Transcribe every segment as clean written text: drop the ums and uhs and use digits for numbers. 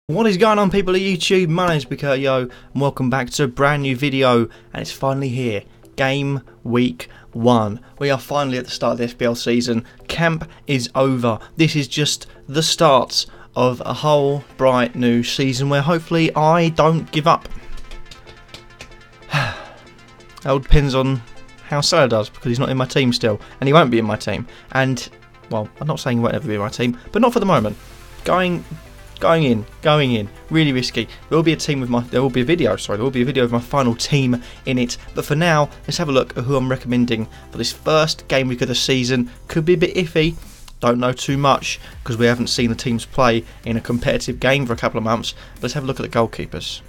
What is going on, people of YouTube? My name is Kurtyoy and welcome back to a brand new video, and it's finally here. Game week 1. We are finally at the start of the FPL season. Camp is over. This is just the start of a whole bright new season where hopefully I don't give up. That all depends on how Salah does, because he's not in my team still, and he won't be in my team. And, well, I'm not saying he won't ever be in my team, but not for the moment. Going in, really risky. There will be a video of my final team in it. But for now, let's have a look at who I'm recommending for this first game week of the season. Could be a bit iffy. Don't know too much because we haven't seen the teams play in a competitive game for a couple of months. But let's have a look at the goalkeepers.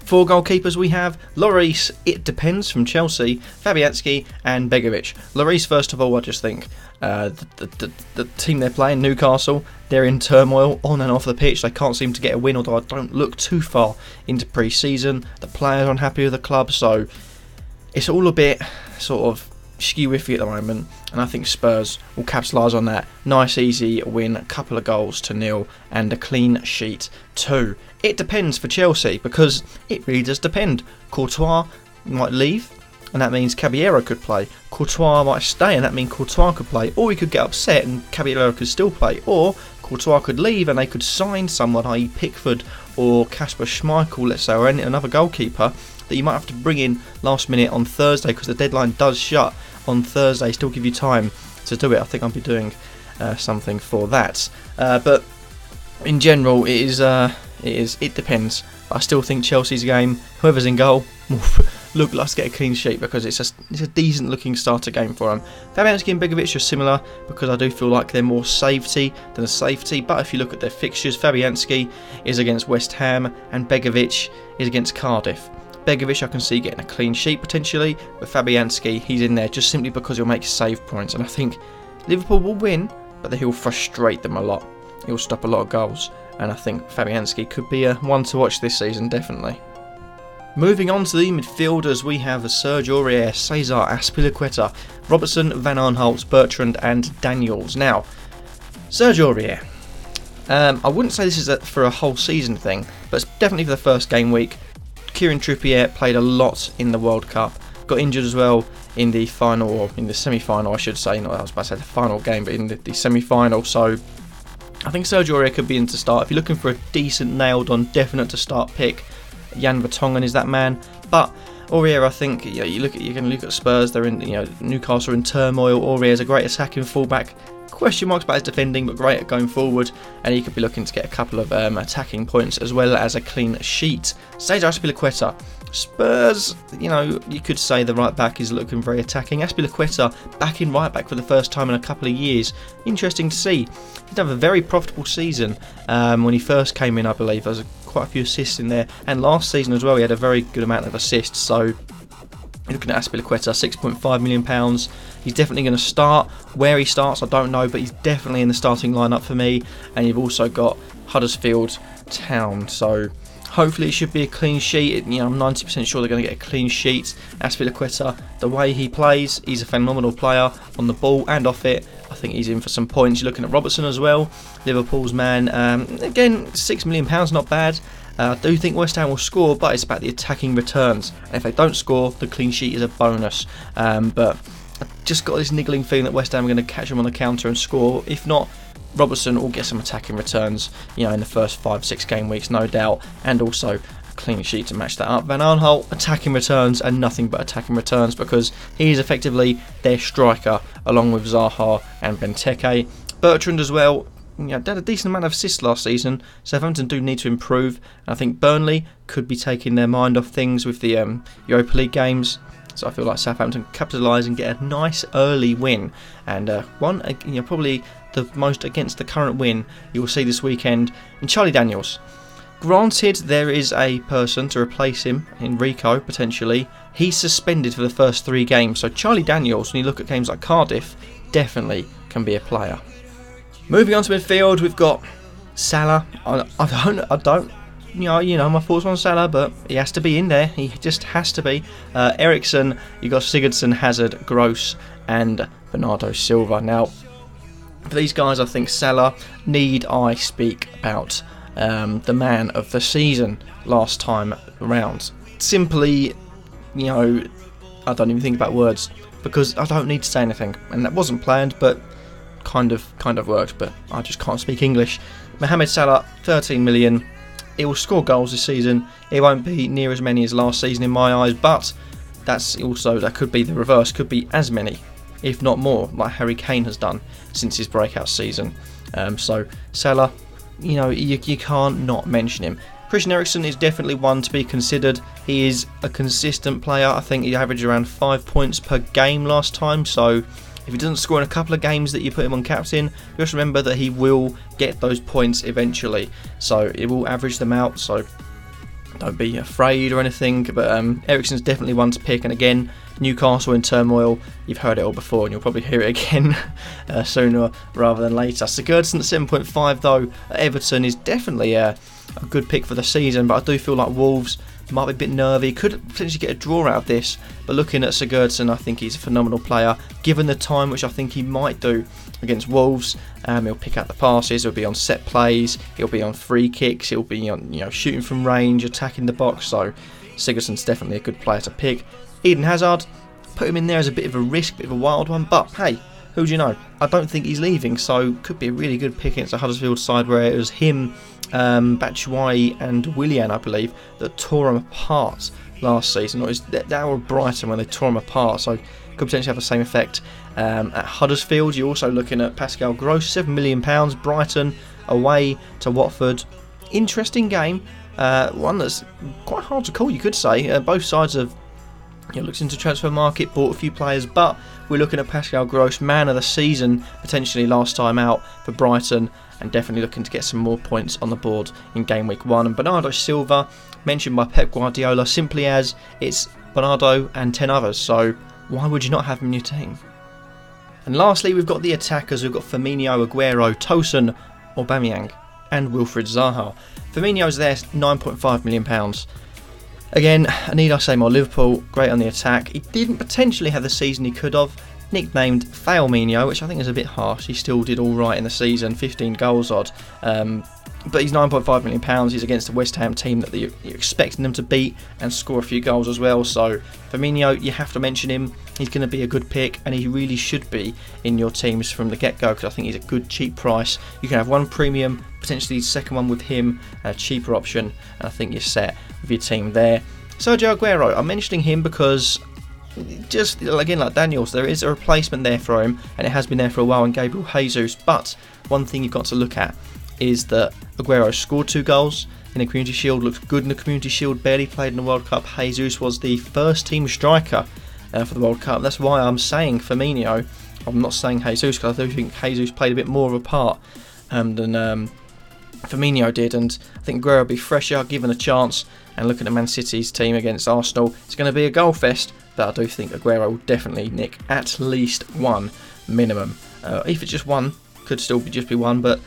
4 goalkeepers we have: Lloris, it depends, from Chelsea, Fabianski and Begovic. Lloris, first of all, I just think the team they're playing, Newcastle, they're in turmoil on and off the pitch. They can't seem to get a win, although I don't look too far into pre-season. The players are unhappy with the club, so it's all a bit sort of skew-iffy at the moment, and I think Spurs will capitalise on that. Nice easy win, a couple of goals to nil and a clean sheet too. It depends for Chelsea, because it really does depend. Courtois might leave, and that means Caballero could play. Courtois might stay, and that means Courtois could play. Or he could get upset and Caballero could still play. Or Courtois could leave and they could sign someone, i.e. Pickford or Kasper Schmeichel, let's say, or another goalkeeper that you might have to bring in last minute on Thursday, because the deadline does shut on Thursday. Still give you time to do it. I think I'll be doing something for that. But in general, it depends. I still think Chelsea's game, whoever's in goal, look, let's get a clean sheet, because it's a decent looking starter game for them. Fabianski and Begovic are similar, because I do feel like they're more safety than a safety. But if you look at their fixtures, Fabianski is against West Ham and Begovic is against Cardiff. Begovic I can see getting a clean sheet potentially, but Fabianski, he's in there just simply because he'll make save points, and I think Liverpool will win, but he'll frustrate them a lot. He'll stop a lot of goals, and I think Fabianski could be a one to watch this season, definitely. Moving on to the midfielders, we have Serge Aurier, Cesar Azpilicueta, Robertson, Van Aanholt, Bertrand and Daniels. Now, Serge Aurier, I wouldn't say this is for a whole season thing, but it's definitely for the first game week. Kieran Trippier played a lot in the World Cup, got injured as well in the final, or in the semi-final I should say, not I was about to say the final game, but in the semi-final. So I think Serge Aurier could be in to start. If you're looking for a decent, nailed-on, definite to start pick, Jan Vertonghen is that man. But Aurier, I think, you can look at Spurs. They're in, Newcastle are in turmoil. Aurier is a great attacking fullback. Question marks about his defending, but great at going forward, and he could be looking to get a couple of attacking points as well as a clean sheet. Cesar Azpilicueta, Spurs, you could say the right back is looking very attacking. Azpilicueta back in right back for the first time in a couple of years. Interesting to see. He did have a very profitable season when he first came in, I believe. There was quite a few assists in there, and last season as well he had a very good amount of assists. So looking at Azpilicueta, £6.5 million. He's definitely going to start. Where he starts, I don't know, but he's definitely in the starting lineup for me. And you've also got Huddersfield Town, so hopefully it should be a clean sheet. I'm 90% sure they're going to get a clean sheet. Azpilicueta, the way he plays, he's a phenomenal player on the ball and off it. I think he's in for some points. You're looking at Robertson as well, Liverpool's man. Again, £6 million, not bad. I do think West Ham will score, but it's about the attacking returns. And if they don't score, the clean sheet is a bonus. But I've just got this niggling feeling that West Ham are going to catch them on the counter and score. If not, Robertson will get some attacking returns, in the first 5-6 game weeks, no doubt. And also a clean sheet to match that up. Van Aanholt, attacking returns and nothing but attacking returns, because he is effectively their striker, along with Zaha and Benteke. Bertrand as well. They had a decent amount of assists last season. Southampton do need to improve. And I think Burnley could be taking their mind off things with the Europa League games. So I feel like Southampton capitalise and get a nice early win. And one, probably the most against the current win you will see this weekend in Charlie Daniels. Granted, there is a person to replace him in Rico, potentially. He's suspended for the first 3 games. So Charlie Daniels, when you look at games like Cardiff, definitely can be a player. Moving on to midfield, we've got Salah. I don't, my thoughts on Salah, but he has to be in there. He just has to be. Eriksen, you got Sigurdsson, Hazard, Gross, and Bernardo Silva. Now, for these guys, I think Salah, need I speak about the man of the season last time around. Simply, you know, I don't even think about words because I don't need to say anything, and that wasn't planned, but kind of worked. But I just can't speak English. Mohamed Salah, 13 million. He will score goals this season. It won't be near as many as last season in my eyes, but that could be the reverse. Could be as many, if not more, like Harry Kane has done since his breakout season. So Salah, you know, you can't not mention him. Christian Eriksen is definitely one to be considered. He is a consistent player. I think he averaged around 5 points per game last time. So if he doesn't score in a couple of games that you put him on captain, just remember that he will get those points eventually. So it will average them out. So don't be afraid or anything. But Eriksen's definitely one to pick. And again, Newcastle in turmoil. You've heard it all before, and you'll probably hear it again sooner rather than later. Sigurdsson at 7.5 though at Everton is definitely a good pick for the season, but I do feel like Wolves might be a bit nervy, could potentially get a draw out of this, but looking at Sigurdsson, I think he's a phenomenal player given the time, which I think he might do against Wolves. He'll pick out the passes, he'll be on set plays, he'll be on free kicks, he'll be on, you know, shooting from range, attacking the box. So Sigurdsson's definitely a good player to pick. Eden Hazard, put him in there as a bit of a risk, bit of a wild one, but hey, who do you know? I don't think he's leaving, so could be a really good pick against the Huddersfield side where it was him, Batshuayi and Willian, I believe, that tore him apart last season. Or they were Brighton when they tore him apart, so could potentially have the same effect. At Huddersfield, you're also looking at Pascal Gross, £7 million, Brighton away to Watford. Interesting game, one that's quite hard to call, you could say. Both sides have looked into transfer market, bought a few players, but we're looking at Pascal Gross, man of the season, potentially last time out for Brighton, and definitely looking to get some more points on the board in game week 1. And Bernardo Silva, mentioned by Pep Guardiola, simply as it's Bernardo and 10 others, so why would you not have him in your team? And lastly, we've got the attackers. We've got Firmino, Aguero, Tosun, Aubameyang and Wilfried Zaha. Firmino's there, £9.5 million. Again, need I say more, Liverpool, great on the attack. He didn't potentially have the season he could have. Nicknamed Failmino, which I think is a bit harsh. He still did all right in the season, 15 goals odd. But he's £9.5 million. He's against a West Ham team that you're expecting them to beat and score a few goals as well. So Firmino, you have to mention him. He's going to be a good pick, and he really should be in your teams from the get-go, because I think he's a good cheap price. You can have one premium, potentially the second one with him, a cheaper option, and I think you're set with your team there. Sergio Aguero, I'm mentioning him because, just again like Daniels, there is a replacement there for him, and it has been there for a while in Gabriel Jesus. But one thing you've got to look at is that Aguero scored 2 goals in the Community Shield, looked good in the Community Shield, barely played in the World Cup. Jesus was the first team striker for the World Cup. That's why I'm saying Firmino. I'm not saying Jesus, because I do think Jesus played a bit more of a part than Firmino did, and I think Aguero will be fresher given a chance. And looking at Man City's team against Arsenal, it's going to be a goal fest, but I do think Aguero will definitely nick at least one minimum. If it's just one, could still just be one, but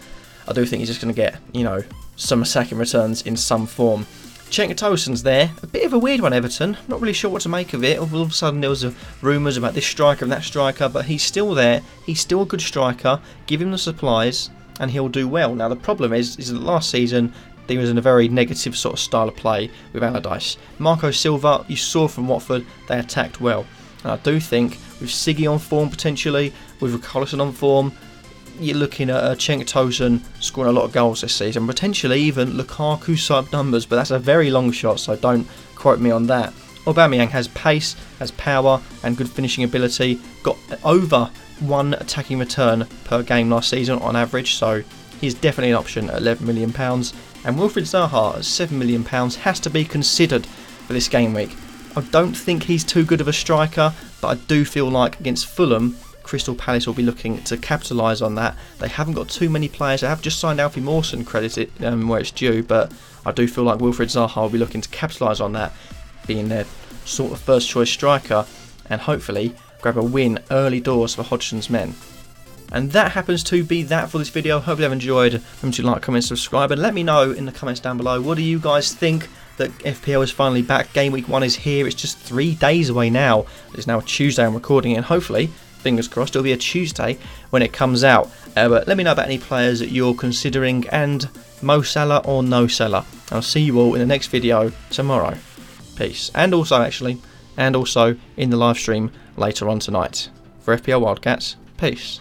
I do think he's just going to get, you know, some attacking returns in some form. Cenk Tosun's there, a bit of a weird one, Everton. I'm not really sure what to make of it. All of a sudden there was rumours about this striker and that striker, but he's still there. He's still a good striker. Give him the supplies and he'll do well. Now the problem is that last season he was in a very negative sort of style of play with Allardyce. Marco Silva, you saw from Watford, they attacked well. And I do think with Siggy on form potentially, with Richarlison on form, you're looking at Cenk Tosun scoring a lot of goals this season, potentially even Lukaku type numbers, but that's a very long shot, so don't quote me on that. Aubameyang has pace, has power and good finishing ability, got over 1 attacking return per game last season on average, so he's definitely an option at £11 million. And Wilfried Zaha at £7 million has to be considered for this game week. I don't think he's too good of a striker, but I do feel like against Fulham, Crystal Palace will be looking to capitalise on that. They haven't got too many players. They have just signed Alfie Mawson, credited where it's due, but I do feel like Wilfried Zaha will be looking to capitalise on that, being their sort of first choice striker, and hopefully grab a win early doors for Hodgson's men. And that happens to be that for this video. Hope you have enjoyed. Remember to like, comment, subscribe, and let me know in the comments down below, what do you guys think that FPL is finally back? Game week 1 is here. It's just 3 days away now. It's now Tuesday I'm recording it, and hopefully fingers crossed. It'll be a Tuesday when it comes out. But let me know about any players that you're considering, and Mo Salah or no Salah. I'll see you all in the next video tomorrow. Peace. And also in the live stream later on tonight. For FPL Wildcats, peace.